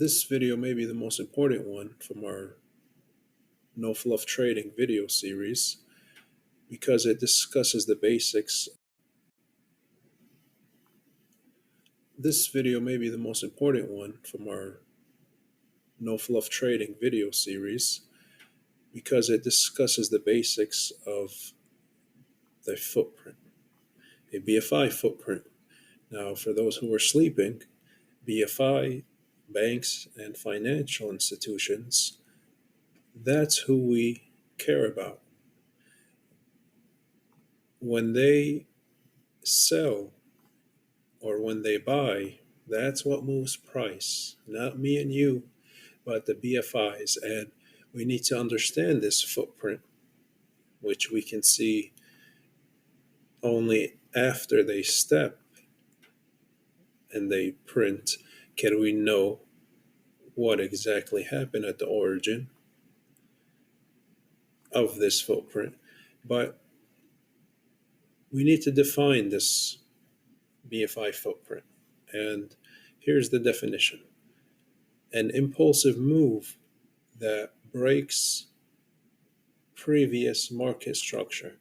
This video may be the most important one from our No Fluff Trading video series because it discusses the basics. This video may be the most important one from our No Fluff Trading video series because it discusses the basics of the footprint, a BFI footprint. Now, for those who are sleeping, BFI, banks, and financial institutions, that's who we care about. When they sell or when they buy, that's what moves price, not me and you, but the BFIs. And we need to understand this footprint, which we can see only after they step and they print. Can we know what exactly happened at the origin of this footprint? But we need to define this BFI footprint. And here's the definition: an impulsive move that breaks previous market structure.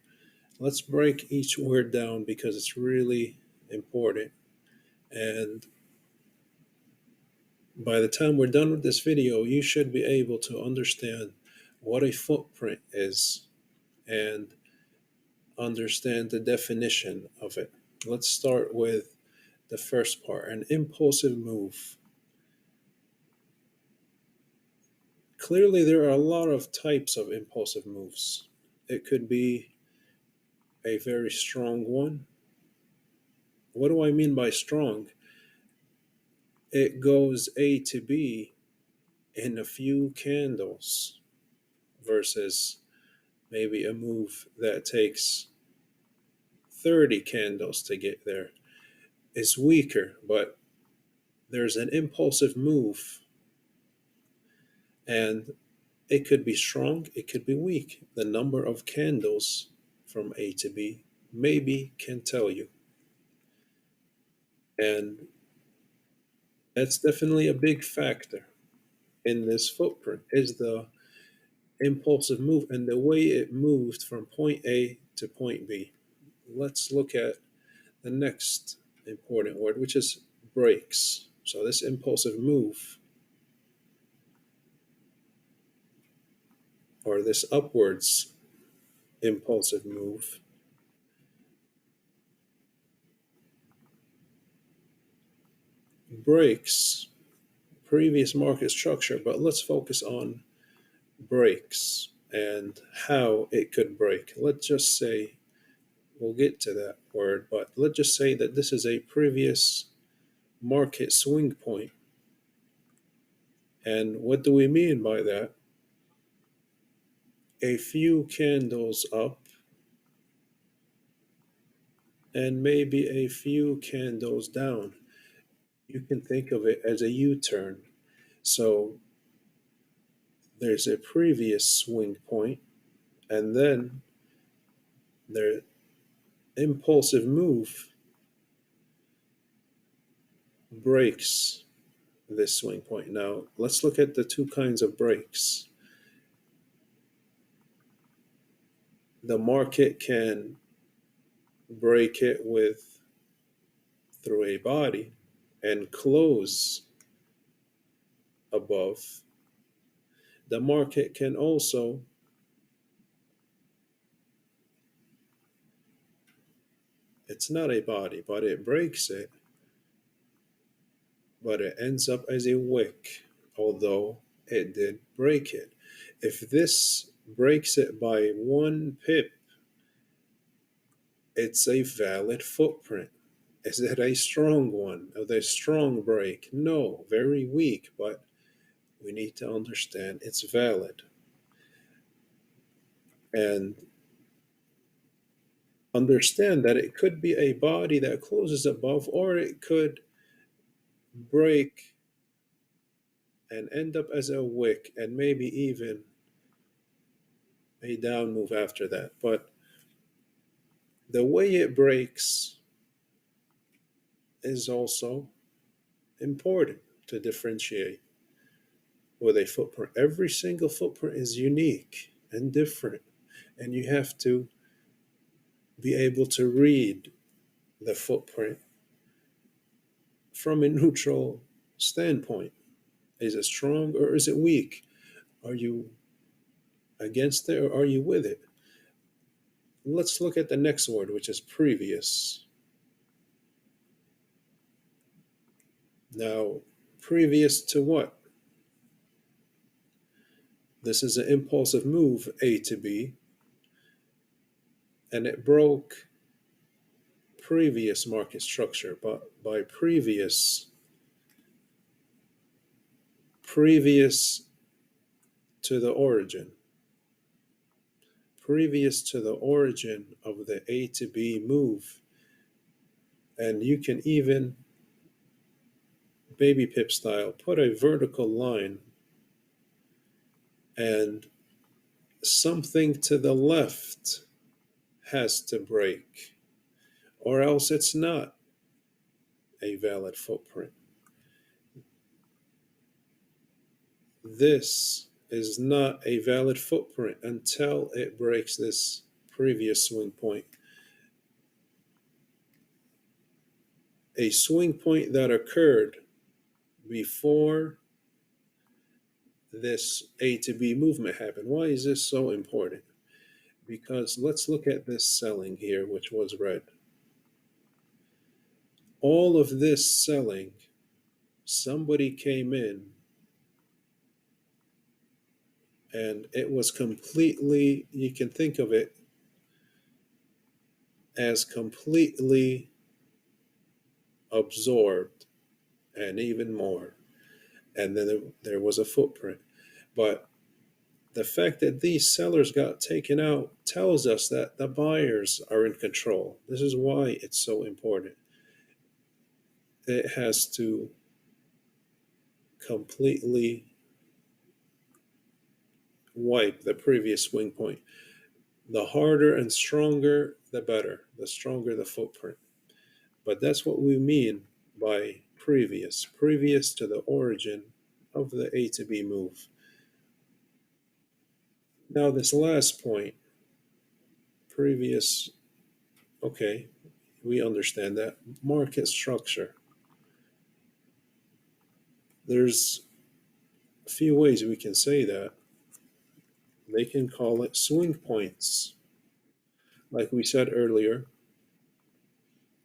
Let's break each word down because it's really important. And by the time we're done with this video, you should be able to understand what a footprint is and understand the definition of it. Let's start with the first part: an impulsive move. Clearly, there are a lot of types of impulsive moves. It could be a very strong one. What do I mean by strong? It goes A to B in a few candles versus maybe a move that takes 30 candles to get there. It's weaker, but there's an impulsive move, and it could be strong, it could be weak. The number of candles from A to B maybe can tell you. And that's definitely a big factor in this footprint, is the impulsive move and the way it moved from point A to point B. Let's look at the next important word, which is breaks. So this impulsive move, or this upwards impulsive move, breaks previous market structure. But let's focus on breaks and how it could break. Let's just say, we'll get to that word, but let's just say that this is a previous market swing point. And what do we mean by that? A few candles up and maybe a few candles down. You can think of it as a U-turn. So there's a previous swing point, and then their impulsive move breaks this swing point. Now, let's look at the two kinds of breaks. The market can break it through a body and close above. The market can also it's not a body, but it breaks it, but it ends up as a wick, although it did break it. If this breaks it by 1 pip, it's a valid footprint. Is it a strong one? Are they strong break? No, very weak, but we need to understand it's valid. And understand that it could be a body that closes above, or it could break and end up as a wick and maybe even a down move after that. But the way it breaks is also important to differentiate. with a footprint. Every single footprint is unique and different, and you have to be able to read the footprint from a neutral standpoint. Is it strong or is it weak? Are you against it or are you with it? Let's look at the next word, which is previous. Now, previous to what? This is an impulsive move, A to B, and it broke previous market structure. But by previous to the origin, previous to the origin of the A to B move. And you can even, baby pip style, put a vertical line and something to the left has to break, or else it's not a valid footprint. This is not a valid footprint until it breaks this previous swing point. A swing point that occurred before this A to B movement happened. Why is this so important? Because let's look at this selling here, which was red. All of this selling, somebody came in and it was completely, you can think of it as completely absorbed and even more. And then there was a footprint. But the fact that these sellers got taken out tells us that the buyers are in control. This is why it's so important. It has to completely wipe the previous swing point. The harder and stronger, the better. The stronger the footprint. But that's what we mean by previous to the origin of the A to B move. Now, this last point, previous, okay, we understand that. Market structure. There's a few ways we can say that. They can call it swing points. Like we said earlier,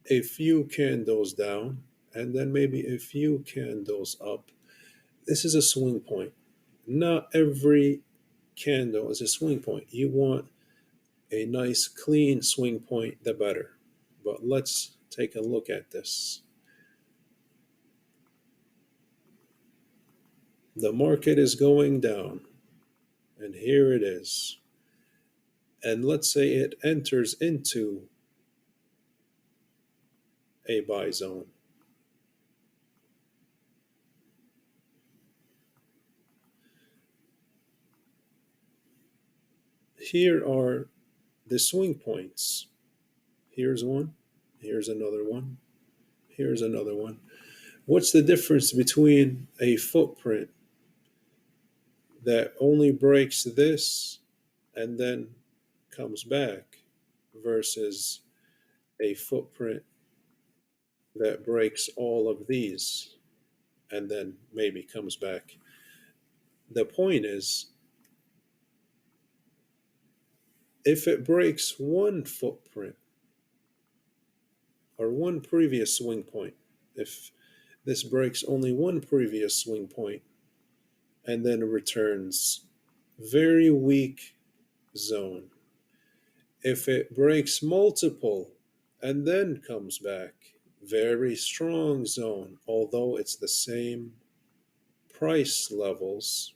a few candles down and then maybe a few candles up. This is a swing point. Not every candle is a swing point. You want a nice clean swing point, the better. But let's take a look at this. The market is going down, and here it is. And let's say it enters into a buy zone. Here are the swing points. Here's one, here's another one, here's another one. What's the difference between a footprint that only breaks this and then comes back versus a footprint that breaks all of these and then maybe comes back? The point is, if it breaks one footprint or one previous swing point, if this breaks only one previous swing point and then returns very weak zone. If it breaks multiple and then comes back, very strong zone, although it's the same price levels,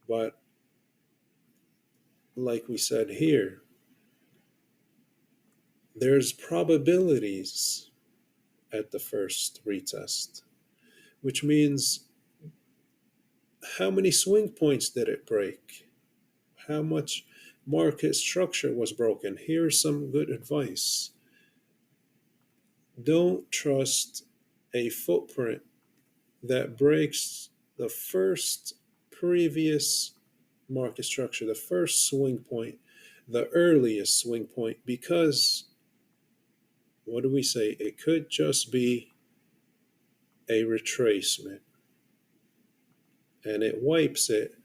but like we said here, there's probabilities at the first retest, which means how many swing points did it break? How much market structure was broken? Here's some good advice. Don't trust a footprint that breaks the first previous market structure, the first swing point, the earliest swing point, because what do we say? It could just be a retracement and it wipes it.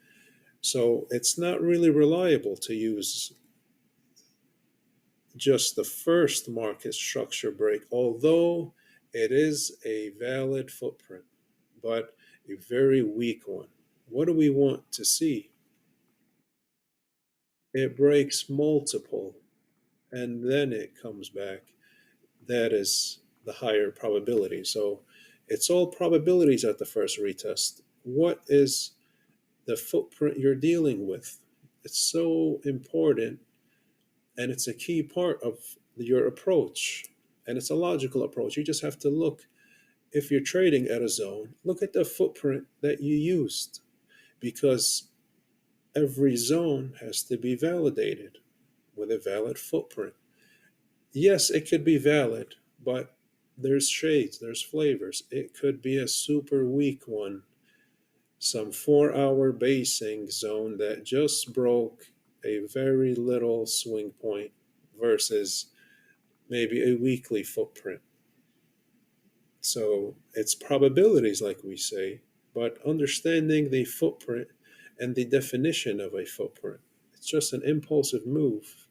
So it's not really reliable to use just the first market structure break, although it is a valid footprint, but a very weak one. What do we want to see? It breaks multiple and then it comes back. That is the higher probability. So it's all probabilities at the first retest. What is the footprint you're dealing with? It's so important, and it's a key part of your approach. And it's a logical approach. You just have to look, if you're trading at a zone, look at the footprint that you used, because every zone has to be validated with a valid footprint. Yes, it could be valid, but there's shades, there's flavors. It could be a super weak one, some 4 hour basing zone that just broke a very little swing point versus maybe a weekly footprint. So it's probabilities, like we say, but understanding the footprint and the definition of a footprint. It's just an impulsive move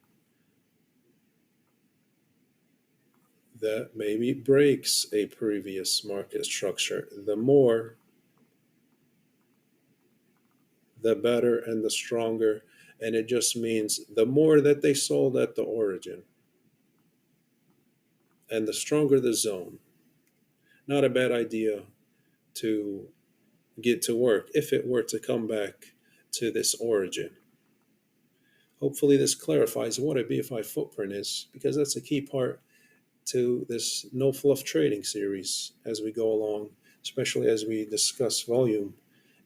that maybe breaks a previous market structure. The more, the better and the stronger. And it just means the more that they sold at the origin and the stronger the zone. Not a bad idea to get to work if it were to come back to this origin. Hopefully, this clarifies what a BFI footprint is, because that's a key part to this no fluff trading series as we go along, especially as we discuss volume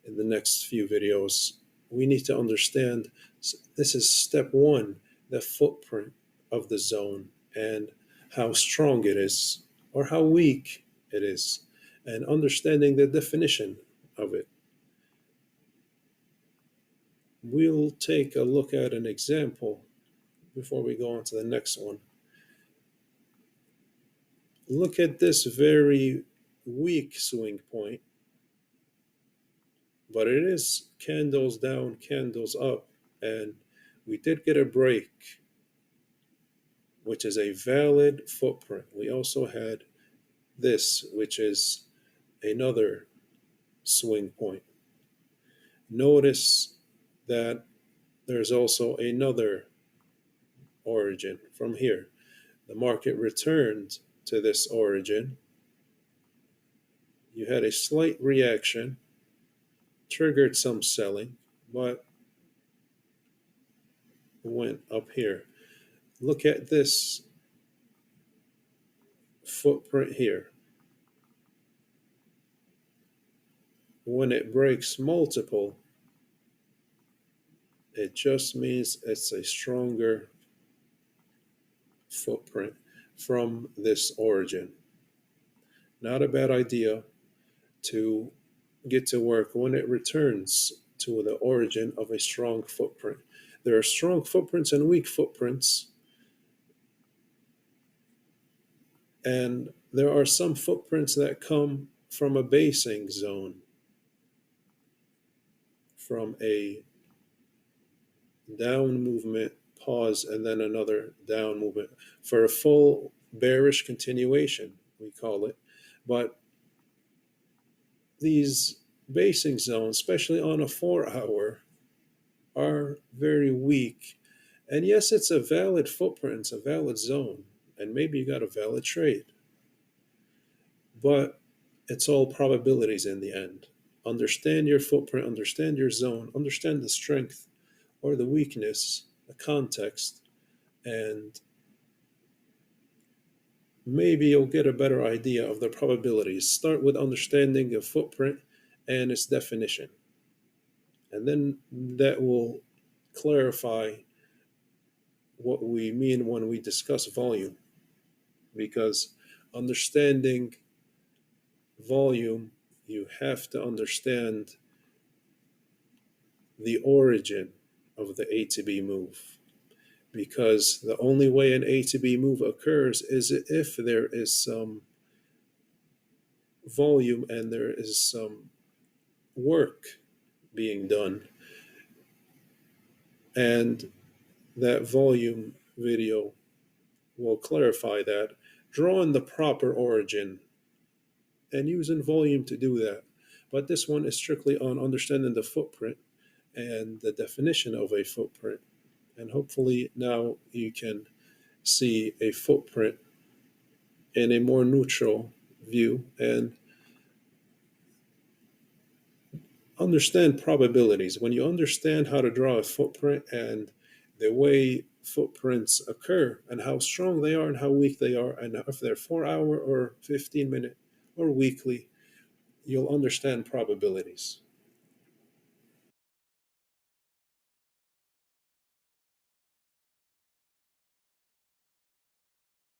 in the next few videos. We need to understand this is step one, the footprint of the zone and how strong it is or how weak it is, and understanding the definition of it. We'll take a look at an example before we go on to the next one. Look at this very weak swing point, but it is candles down, candles up, and we did get a break, which is a valid footprint. We also had this, which is another swing point. Notice that there's also another origin from here. The market returned to this origin. You had a slight reaction, triggered some selling, but went up here. Look at this footprint here. When it breaks multiple, it just means it's a stronger footprint from this origin. Not a bad idea to get to work when it returns to the origin of a strong footprint. There are strong footprints and weak footprints, and there are some footprints that come from a basing zone, from a down movement, pause, and then another down movement for a full bearish continuation, we call it. But these basing zones, especially on a 4 hour, are very weak. And yes, it's a valid footprint, it's a valid zone, and maybe you got a valid trade. But it's all probabilities in the end. Understand your footprint, understand your zone, understand the strength or the weakness, the context, and maybe you'll get a better idea of the probabilities. Start with understanding the footprint and its definition. And then that will clarify what we mean when we discuss volume. Because understanding volume, you have to understand the origin of the A to B move, because the only way an A to B move occurs is if there is some volume and there is some work being done. And that volume video will clarify that, drawing the proper origin and using volume to do that. But this one is strictly on understanding the footprint and the definition of a footprint. And hopefully now you can see a footprint in a more neutral view and understand probabilities. When you understand how to draw a footprint and the way footprints occur and how strong they are and how weak they are, and if they're 4 hour or 15-minute or weekly, you'll understand probabilities.